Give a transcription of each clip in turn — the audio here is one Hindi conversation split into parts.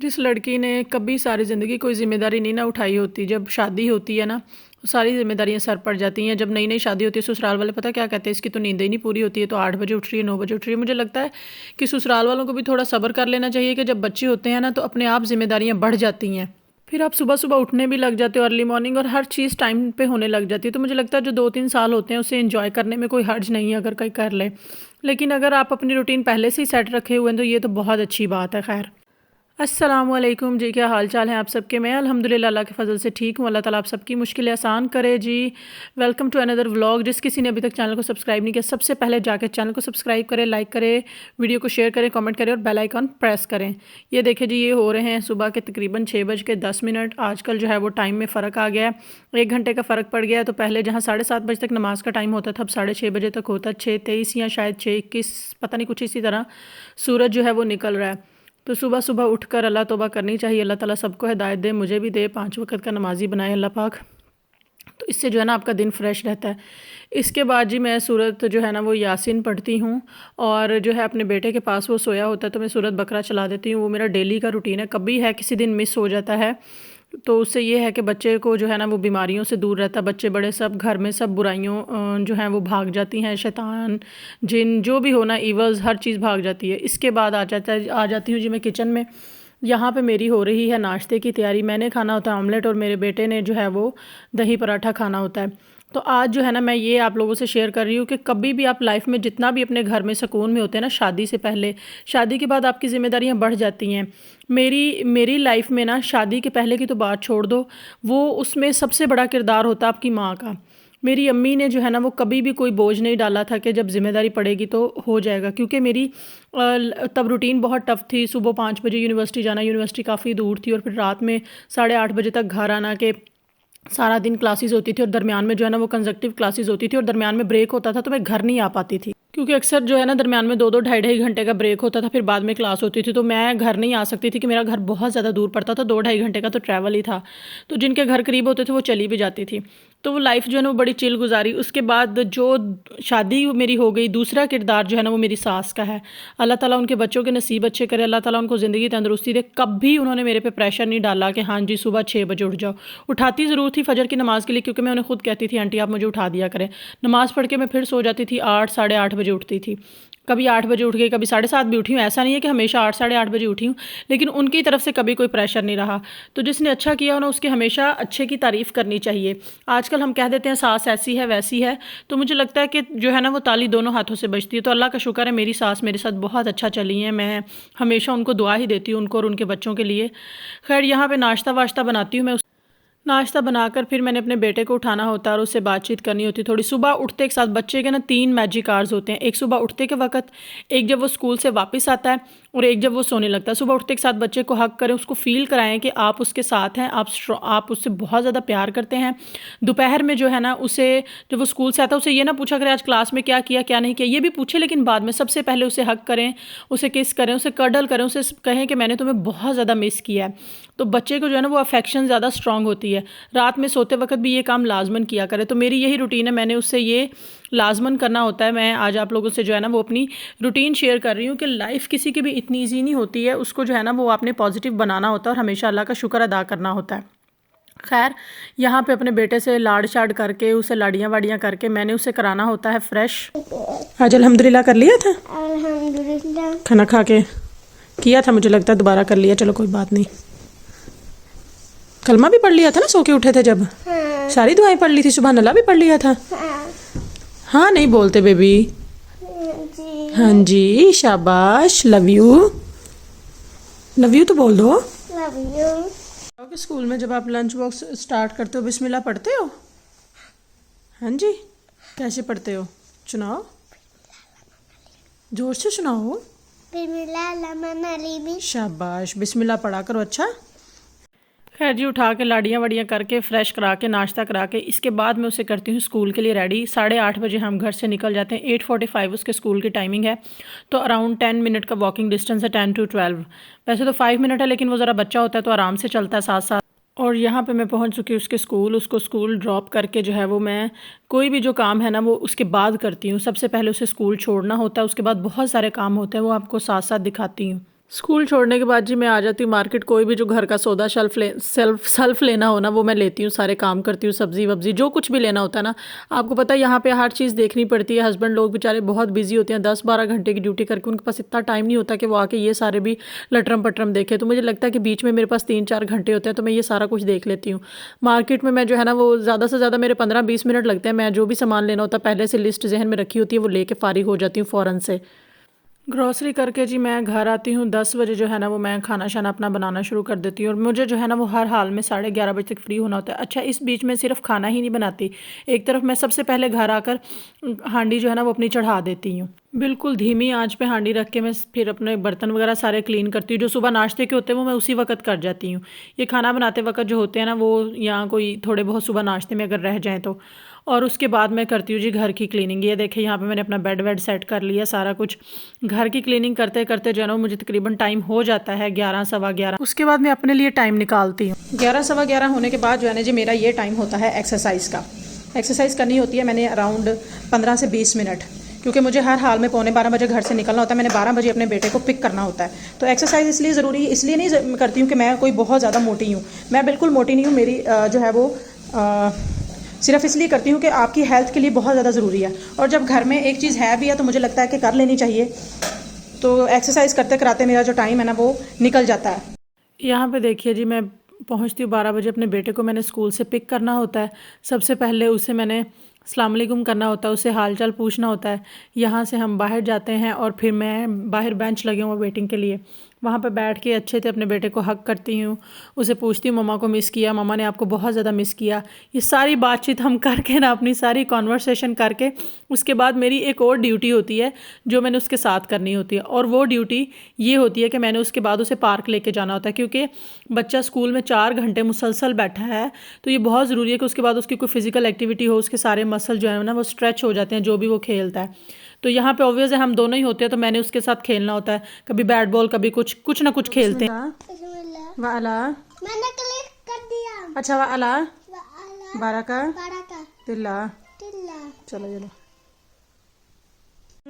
जिस लड़की ने कभी सारी ज़िंदगी कोई ज़िम्मेदारी नहीं ना उठाई होती, जब शादी होती है ना, तो सारी ज़िम्मेदारियाँ सर पड़ जाती हैं। जब नई नई शादी होती है, ससुराल वाले पता क्या कहते हैं, इसकी तो नींद ही नहीं पूरी होती है, तो 8 बजे उठ रही है, 9 बजे उठ रही है। मुझे लगता है कि ससुराल वालों को भी थोड़ा सब्र कर लेना चाहिए कि जब बच्चे होते हैं ना, तो अपने आप ज़िम्मेदारियाँ बढ़ जाती हैं। फिर आप सुबह सुबह उठने भी लग जाते हो अर्ली मॉर्निंग, और हर चीज़ टाइम पे होने लग जाती है। तो मुझे लगता है जो 2-3 साल होते हैं उसे एंजॉय करने में कोई हर्ज नहीं है अगर कोई कर ले। लेकिन अगर आप अपनी रूटीन पहले से ही सेट रखे हुए हैं तो ये तो बहुत अच्छी बात है। खैर, अस्सलामुअलैकुम जी, क्या हाल चाल है आप सबके। मैं अल्हम्दुलिल्लाह अल्लाह के फ़ज़ल से ठीक हूँ। अल्लाह ताला आप सबकी मुश्किलें आसान करे जी। Welcome to another vlog. जिस किसी ने अभी तक चैनल को सब्सक्राइब नहीं किया, सबसे पहले जाकर चैनल को सब्सक्राइब करें, लाइक करें, वीडियो को शेयर करें, कमेंट करें और बेल आइकन प्रेस करें। ये देखें जी, ये हो रहे हैं सुबह के तकरीबन 6:10। आजकल जो है वो टाइम में फ़र्क आ गया है, 1 घंटे का फ़र्क पड़ गया है। तो पहले जहाँ 7:30 बजे तक नमाज़ का टाइम होता था, अब 6:30 बजे तक होता है। 6:23 या शायद 6:21, पता नहीं, कुछ इसी तरह सूरज जो है वो निकल रहा है। तो सुबह सुबह उठकर अल्लाह तौबा करनी चाहिए। अल्लाह ताला सबको हिदायत दे, मुझे भी दे, 5 वक्त का नमाजी बनाए अल्लाह पाक। तो इससे जो है ना आपका दिन फ्रेश रहता है। इसके बाद जी मैं सूरत जो है ना वो यासीन पढ़ती हूँ, और जो है अपने बेटे के पास वो सोया होता है तो मैं सूरत बकरा चला देती हूँ। वो मेरा डेली का रूटीन है। कभी है किसी दिन मिस हो जाता है तो उससे ये है कि बच्चे को जो है ना वो बीमारियों से दूर रहता है। बच्चे बड़े सब घर में सब बुराइयों जो हैं वो भाग जाती हैं, शैतान जिन जो भी हो ना, ईवल्स, हर चीज़ भाग जाती है। इसके बाद आ जाती हूँ जी मैं किचन में। यहाँ पे मेरी हो रही है नाश्ते की तैयारी। मैंने खाना होता है ऑमलेट और मेरे बेटे ने जो है वो दही पराठा खाना होता है। तो आज जो है ना मैं ये आप लोगों से शेयर कर रही हूँ कि कभी भी आप लाइफ में जितना भी अपने घर में सुकून में होते हैं ना, शादी से पहले, शादी के बाद आपकी ज़िम्मेदारियाँ बढ़ जाती हैं। मेरी लाइफ में ना शादी के पहले की तो बात छोड़ दो, वो उसमें सबसे बड़ा किरदार होता है आपकी माँ का। मेरी अम्मी ने जो है ना वो कभी भी कोई बोझ नहीं डाला था कि जब ज़िम्मेदारी पड़ेगी तो हो जाएगा। क्योंकि मेरी तब रूटीन बहुत टफ़ थी। सुबह 5 बजे यूनिवर्सिटी जाना, यूनिवर्सिटी काफ़ी दूर थी, और फिर रात में 8:30 बजे तक घर आना के सारा दिन क्लासेस होती थी, और दरमियान में जो है ना वो कंसेक्टिव क्लासेस होती थी, और दरमियान में ब्रेक होता था तो मैं घर नहीं आ पाती थी। क्योंकि अक्सर जो है ना दरमियान में 2-2 ढाई-ढाई घंटे का ब्रेक होता था, फिर बाद में क्लास होती थी, तो मैं घर नहीं आ सकती थी कि मेरा घर बहुत ज़्यादा दूर पड़ता था। 2-2.5 घंटे का तो ट्रैवल ही था। तो जिनके घर करीब होते थे वो चली भी जाती थी। तो वो लाइफ जो है ना वो बड़ी चिल गुजारी। उसके बाद जो शादी मेरी हो गई, दूसरा किरदार जो है ना वो मेरी सास का है। अल्लाह ताला उनके बच्चों के नसीब अच्छे करे, अल्लाह ताला उनको ज़िंदगी तंदुरुस्ती दे। कभी उन्होंने मेरे पे प्रेशर नहीं डाला कि हाँ जी सुबह 6 बजे उठ जाओ। उठाती ज़रूर थी फजर की नमाज़ के लिए, क्योंकि मैं उन्हें खुद कहती थी आंटी आप मुझे उठा दिया करें। नमाज़ पढ़ के मैं फिर सो जाती थी, 8 साढ़े 8 बजे उठती थी। कभी 8 बजे उठ गई, कभी 7:30 भी उठी हूँ। ऐसा नहीं है कि हमेशा 8 साढ़े 8 बजे उठी हूँ, लेकिन उनकी तरफ से कभी कोई प्रेशर नहीं रहा। तो जिसने अच्छा किया हो ना उसके हमेशा अच्छे की तारीफ़ करनी चाहिए। आजकल हम कह देते हैं सास ऐसी है वैसी है, तो मुझे लगता है कि जो है ना वो ताली दोनों हाथों से बजती है। तो अल्लाह का शुक्र है मेरी सास मेरे साथ बहुत अच्छा चली हैं। मैं हमेशा उनको दुआ ही देती हूँ, उनको और उनके बच्चों के लिए। खैर, यहाँ पे नाश्ता वाश्ता बनाती हूँ मैं। नाश्ता बनाकर फिर मैंने अपने बेटे को उठाना होता है और उससे बातचीत करनी होती है थोड़ी। सुबह उठते के साथ बच्चे के ना 3 मैजिक आवर्स होते हैं। एक सुबह उठते के वक्त, एक जब वो स्कूल से वापस आता है, और एक जब वो सोने लगता है। सुबह उठते के साथ बच्चे को हक करें, उसको फील कराएं कि आप उसके साथ हैं, आप उससे बहुत ज़्यादा प्यार करते हैं। दोपहर में जो है ना उसे, जब वो स्कूल से आता है, उसे ये ना पूछा करें आज क्लास में क्या किया क्या नहीं किया, ये भी पूछे, लेकिन बाद में सबसे पहले उसे हक करें, उसे किस करें, उसे कडल करें, उसे कहें कि मैंने तुम्हें बहुत ज़्यादा मिस किया है। तो बच्चे को जो है ना वो अफेक्शन ज़्यादा स्ट्रांग होती है। रात में सोते वक्त भी ये काम लाजमन किया करे। तो मेरी यही रूटीन है, मैंने उससे ये लाजमन करना होता है। मैं आज आप लोगों से जो है ना वो अपनी रूटीन शेयर कर रही हूँ कि लाइफ किसी की भी इतनी ईजी नहीं होती है, उसको जो है ना वो आपने पॉजिटिव बनाना होता है और हमेशा अल्लाह का शुक्र अदा करना होता है। खैर, यहाँ पे अपने बेटे से लाड़ शाड़ करके, उसे लाड़ियाँ वाड़ियाँ करके मैंने उसे कराना होता है फ्रेश। आज अल्हम्दुलिल्लाह कर लिया था, अल्हम्दुलिल्लाह खाना खा के किया था, मुझे लगता है दोबारा कर लिया। चलो कोई बात नहीं। कलमा भी पढ़ लिया था ना सो के उठे थे जब। हाँ। सारी दुआएं पढ़ ली थी, सुबह नल्ला भी पढ़ लिया था। हाँ, हाँ नहीं बोलते बेबी। जी। हाँ जी, शाबाश, लव यू, लव यू तो बोल दो। Love you. स्कूल में जब आप लंच बॉक्स स्टार्ट करते हो बिस्मिल्लाह पढ़ते हो? हाँ जी, कैसे पढ़ते हो? सुनाओ, जोर से सुनाओ। बिस्मिल्लाह, शाबाश, बिस्मिल्लाह पढ़ा करो। अच्छा, खैर जी, उठा के लाड़ियाँ वाड़ियाँ करके फ्रेश करा के नाश्ता करा के इसके बाद मैं उसे करती हूँ स्कूल के लिए रेडी। 8:30 बजे हम घर से निकल जाते हैं। 8:45 उसके स्कूल की टाइमिंग है, तो अराउंड 10 मिनट का वॉकिंग डिस्टेंस है, 10 to 12। वैसे तो 5 मिनट है, लेकिन वो ज़रा बच्चा होता है तो आराम से चलता है साथ साथ। और यहाँ पे मैं पहुँच चुकी हूँ उसके स्कूल। उसको स्कूल ड्रॉप करके जो है वो मैं कोई भी जो काम है ना वो उसके बाद करती हूँ। सबसे पहले उसे स्कूल छोड़ना होता है, उसके बाद बहुत सारे काम होते हैं, वो आपको साथ साथ दिखाती हूँ। स्कूल छोड़ने के बाद जी मैं आ जाती हूँ मार्केट। कोई भी जो घर का सौदा सेल्फ लेना हो ना वो मैं लेती हूँ, सारे काम करती हूँ, सब्जी वब्जी जो कुछ भी लेना होता है ना। आपको पता है यहाँ पे हर चीज़ देखनी पड़ती है। हस्बैंड लोग बेचारे बहुत बिजी होते हैं, 10-12 घंटे की ड्यूटी करके उनके पास इतना टाइम नहीं होता कि वो आके ये सारे भी लटरम पटरम देखे। तो मुझे लगता है कि बीच में मेरे पास 3-4 घंटे होते हैं तो मैं ये सारा कुछ देख लेती हूँ। मार्केट में मैं जो है ना वो ज़्यादा से ज़्यादा मेरे 15-20 मिनट लगते हैं। मैं जो भी सामान लेना होता है पहले से लिस्ट जहन में रखी होती है, वो लेके फारिग हो जाती हूँ फ़ौरन से। ग्रॉसरी करके जी मैं घर आती हूँ 10 बजे। जो है ना वो मैं खाना शाना अपना बनाना शुरू कर देती हूँ और मुझे जो है ना वो हर हाल में 11:30 बजे तक फ्री होना होता है। अच्छा, इस बीच में सिर्फ खाना ही नहीं बनाती, एक तरफ मैं सबसे पहले घर आकर हांडी जो है ना वो अपनी चढ़ा देती हूँ। बिल्कुल धीमी आंच पे हांडी रख के मैं फिर अपने बर्तन वगैरह सारे क्लीन करती हूँ। जो सुबह नाश्ते के होते हैं वो मैं उसी वक्त कर जाती हूँ। ये खाना बनाते वक्त जो होते हैं ना वो यहाँ कोई थोड़े बहुत सुबह नाश्ते में अगर रह जाएँ तो। और उसके बाद मैं करती हूँ जी घर की क्लीनिंग। ये देखिए यहाँ पे मैंने अपना बेड वेड सेट कर लिया सारा कुछ। घर की क्लीनिंग करते करते जो है ना मुझे तकरीबन टाइम हो जाता है 11 सवा 11। उसके बाद मैं अपने लिए टाइम निकालती हूँ। 11 सवा 11 होने के बाद जो है ना जी मेरा ये टाइम होता है एक्सरसाइज का। एक्सरसाइज करनी होती है मैंने अराउंड 15 से 20 मिनट, क्योंकि मुझे हर हाल में 11:45 बजे घर से निकलना होता है। मैंने 12 बजे अपने बेटे को पिक करना होता है। तो एक्सरसाइज इसलिए ज़रूरी है, इसलिए नहीं करती हूँ कि मैं कोई बहुत ज़्यादा मोटी हूँ। मैं बिल्कुल मोटी नहीं हूँ। मेरी जो है वो सिर्फ इसलिए करती हूँ कि आपकी हेल्थ के लिए बहुत ज़्यादा ज़रूरी है। और जब घर में एक चीज़ है भी है तो मुझे लगता है कि कर लेनी चाहिए। तो एक्सरसाइज करते कराते मेरा जो टाइम है ना वो निकल जाता है। यहाँ पे देखिए जी मैं पहुँचती हूँ 12 बजे। अपने बेटे को मैंने स्कूल से पिक करना होता है। सबसे पहले उसे मैंने अस्सलाम वालेकुम करना होता है, उससे हाल चाल पूछना होता है। यहाँ से हम बाहर जाते हैं और फिर मैं बाहर बेंच लगे हुए वेटिंग के लिए, वहाँ पर बैठ के अच्छे से अपने बेटे को हक करती हूँ। उसे पूछती हूँ मम्मा को मिस किया, मम्मा ने आपको बहुत ज़्यादा मिस किया। ये सारी बातचीत हम करके ना अपनी सारी कॉन्वर्सेशन करके उसके बाद मेरी एक और ड्यूटी होती है जो मैंने उसके साथ करनी होती है। और वो ड्यूटी ये होती है कि मैंने उसके बाद उसे पार्क लेके जाना होता है, क्योंकि बच्चा स्कूल में 4 घंटे मुसलसल बैठा है। तो ये बहुत ज़रूरी है कि उसके बाद उसकी कोई फिजिकल एक्टिविटी हो, उसके सारे मसल जो है ना वो स्ट्रेच हो जाते हैं जो भी वो खेलता है। तो यहाँ पे ऑब्वियस है हम दोनों ही होते हैं, तो मैंने उसके साथ खेलना होता है। कभी बैट बॉल, कभी कुछ कुछ ना कुछ खेलते हैं। वाला मैंने क्लिक कर दिया। अच्छा वाला वाला बारका बारका तिल्ला। टिल्ला। चलो चलो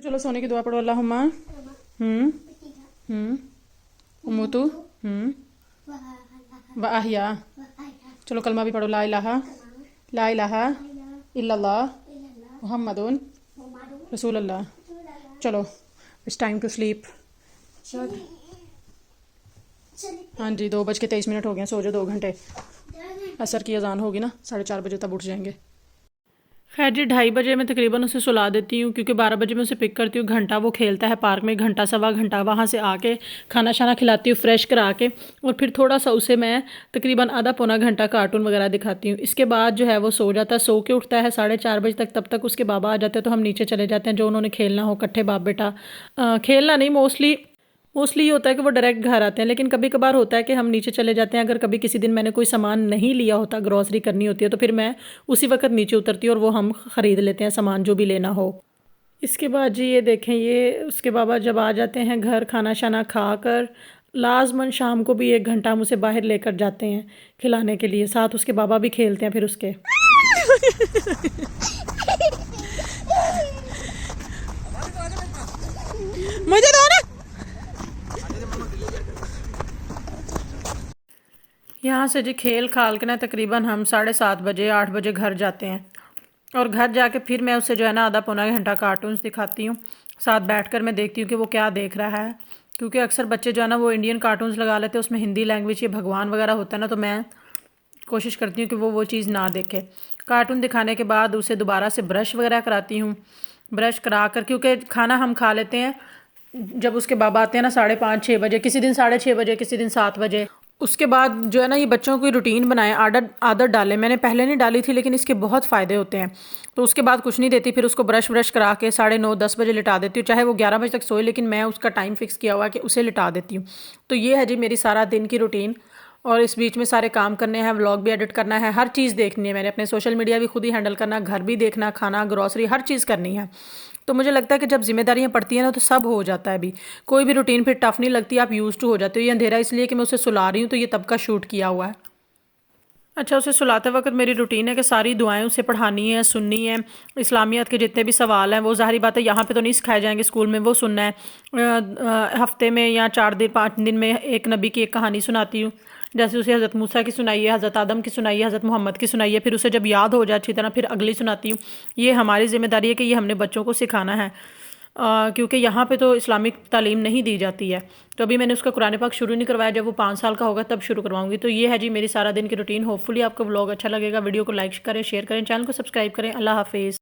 चलो सोने की दुआ पढ़ो। अल्लाहुम्मा उम्मुतु व अहिया। चलो कलमा भी पढ़ो। ला इलाहा इल्लल्लाह मुहम्मदुन रसूल अल्लाह। चलो इट्स टाइम टू स्लीप। हाँ जी 2:23 हो गए, सो जाओ 2 घंटे। असर की अजान होगी ना 4:30 बजे, तब उठ जाएंगे। खैर जी 2:30 बजे मैं तकरीबन उसे सुला देती हूँ, क्योंकि 12 बजे मैं उसे पिक करती हूँ। घंटा वो खेलता है पार्क में, घंटा सवा घंटा। वहाँ से आके खाना शाना खिलाती हूँ फ्रेश करा के, और फिर थोड़ा सा उसे मैं तकरीबन आधा पौना घंटा कार्टून वगैरह दिखाती हूँ। इसके बाद जो है वो सो जाता है। सो के उठता है 4:30 बजे तक। तब तक उसके बाबा आ जाते हैं तो हम नीचे चले जाते हैं, जो उन्होंने खेलना हो इकट्ठे बाप बेटा। खेलना नहीं, मोस्टली ये होता है कि वो डायरेक्ट घर आते हैं, लेकिन कभी कभार होता है कि हम नीचे चले जाते हैं। अगर कभी किसी दिन मैंने कोई सामान नहीं लिया होता, ग्रॉसरी करनी होती है, तो फिर मैं उसी वक्त नीचे उतरती हूँ और वो हम ख़रीद लेते हैं सामान जो भी लेना हो। इसके बाद जी ये देखें, ये उसके बाबा जब आ जाते हैं घर खाना शाना खा कर, लाजमन शाम को भी 1 घंटा हम उसे बाहर लेकर जाते हैं खिलाने के लिए। साथ उसके बाबा भी खेलते हैं फिर उसके। मुझे दो ना। यहाँ से जी खेल खाल के ना तकरीबन हम 7:30 बजे 8 बजे घर जाते हैं। और घर जाके फिर मैं उसे जो है ना आधा पौना घंटा कार्टून्स दिखाती हूँ। साथ बैठकर मैं देखती हूँ कि वो क्या देख रहा है, क्योंकि अक्सर बच्चे जो है ना वो इंडियन कार्टून्स लगा लेते हैं, उसमें हिंदी लैंग्वेज, ये भगवान वगैरह होता है ना, तो मैं कोशिश करती हूँ कि वो चीज़ ना देखे। कार्टून दिखाने के बाद उसे दोबारा से ब्रश वगैरह कराती हूँ। ब्रश करा कर, क्योंकि खाना हम खा लेते हैं जब उसके बाबा आते हैं ना 5:30-6 बजे, किसी दिन 6:30 बजे, किसी दिन 7 बजे। उसके बाद जो है ना ये बच्चों को रूटीन बनाए, आदत डालें। मैंने पहले नहीं डाली थी, लेकिन इसके बहुत फ़ायदे होते हैं। तो उसके बाद कुछ नहीं देती, फिर उसको ब्रश करा के 9:30-10 बजे लिटा देती हूँ। चाहे वो 11 बजे तक सोए, लेकिन मैं उसका टाइम फिक्स किया हुआ है कि उसे लिटा देती हूँ। तो ये है जी मेरी सारा दिन की रूटीन। और इस बीच में सारे काम करने हैं, व्लॉग भी एडिट करना है, हर चीज़ देखनी है मैंने। अपने सोशल मीडिया भी खुद ही हैंडल करना, घर भी देखना, खाना ग्रॉसरी हर चीज़ करनी है। तो मुझे लगता है कि जब जिम्मेदारियां पड़ती हैं ना तो सब हो जाता है। अभी कोई भी रूटीन फिर टफ नहीं लगती, आप यूज़ टू हो जाते हो। ये अंधेरा इसलिए कि मैं उसे सुला रही हूँ, तो ये तब का शूट किया हुआ है। अच्छा, उसे सुलाते वक़्त मेरी रूटीन है कि सारी दुआएं उसे पढ़ानी है, सुननी है। इस्लामियत के जितने भी सवाल हैं वो ज़ाहिर बात है यहाँ पे तो नहीं सिखाए जाएंगे, स्कूल में वो सुनना है। हफ्ते में या 4 दिन 5 दिन में एक नबी की एक कहानी सुनाती हूँ। जैसे उसे हज़रत मूसा की सुनाई है, हज़रत आदम की सुनाई है, हज़रत मोहम्मद की सुनाई है, फिर उसे जब याद हो जाए अच्छी तरह फिर अगली सुनाती हूँ। ये हमारी ज़िम्मेदारी है कि ये हमने बच्चों को सिखाना है। क्योंकि यहाँ पे तो इस्लामिक तालीम नहीं दी जाती है। तो अभी मैंने उसका कुरान पाक शुरू नहीं करवाया, जब वो 5 साल का होगा तब शुरू करवाऊंगी। तो ये है जी मेरी सारा दिन की रूटीन। होपफुली आपको व्लॉग अच्छा लगेगा। वीडियो को लाइक करें, शेयर करें, चैनल को सब्सक्राइब करें। अल्लाह हाफिज़।